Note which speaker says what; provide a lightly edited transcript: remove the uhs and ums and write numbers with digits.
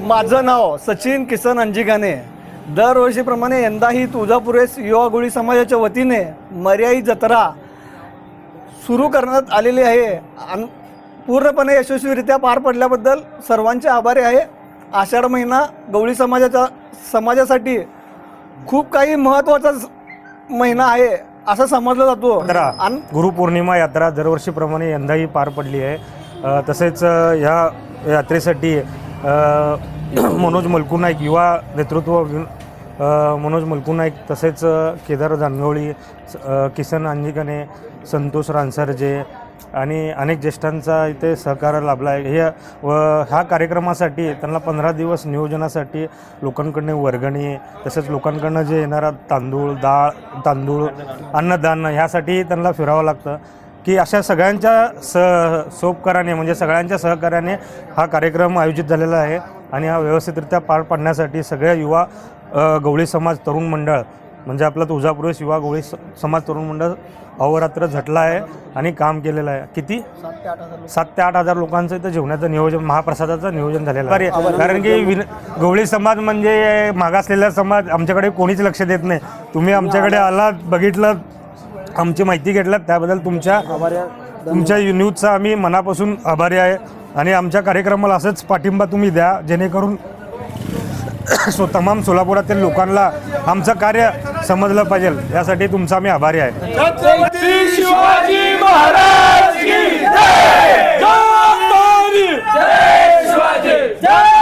Speaker 1: माझं नाव सचिन किसन अंजिकाने। दरवर्षीप्रमाणे यंदाही तुळजापुरेस युवा गवळी समाजाच्या वतीने मर्याई जत्रा सुरू करण्यात आलेली आहे आणि पूर्णपणे यशस्वीरित्या पार पडल्याबद्दल सर्वांचे आभारी आहे। आषाढ महिना गवळी समाजासाठी खूप काही महत्त्वाचा महिना आहे असं समजलं जातो।
Speaker 2: आणि गुरुपौर्णिमा यात्रा दरवर्षीप्रमाणे यंदाही पार पडली आहे। तसेच ह्या यात्रेसाठी मनोज मलकू नाईक युवा नेतृत्व मनोज मलकू नाईक तसेच केदार जानगवळी, किसन अंजिकाने, संतोष रानसरजे आणि अनेक ज्येष्ठांचा इथे सहकार लाभला आहे। ह्या कार्यक्रमासाठी त्यांना 15 दिवस नियोजनासाठी लोकांकडून वर्गणी तसेच लोकांकडून जे येणारा तांदूळ अन्नदान ह्यासाठी त्यांना फिरावं लागतं की अशा सगळ्यांच्या सोपकाराने म्हणजे सगळ्यांच्या सहकार्याने हा कार्यक्रम आयोजित झालेला आहे। आणि हा व्यवस्थितरित्या पार पाडण्यासाठी सगळ्या युवा गवळी समाज तरुण मंडळ म्हणजे आपलं तुळजापुरेस युवा गवळी समाज तरुण मंडळ अहोरात्र झटला आहे आणि काम केलेलं आहे। किती 7 ते 8 हजार लोकांचं इथं जेवणाचं नियोजन महाप्रसादाचं नियोजन झालेलं आहे। कारण की गवळी समाज म्हणजे मागासलेला समाज, आमच्याकडे कोणीच लक्ष देत नाही। तुम्ही आमच्याकडे आलात, बघितलं, आमची माहिती घेतलात त्याबद्दल तुमच्या न्यूजचा आम्ही मनापासून आभारी आहे। आणि आमच्या कार्यक्रमाला असंच पाठिंबा तुम्ही द्या जेणेकरून तमाम सोलापुरातील लोकांना आमचं कार्य समजलं पाहिजे, यासाठी तुमचा आम्ही आभारी आहे।
Speaker 3: छत्रपती शिवाजी महाराज की जय! जय शिवाजी! जय!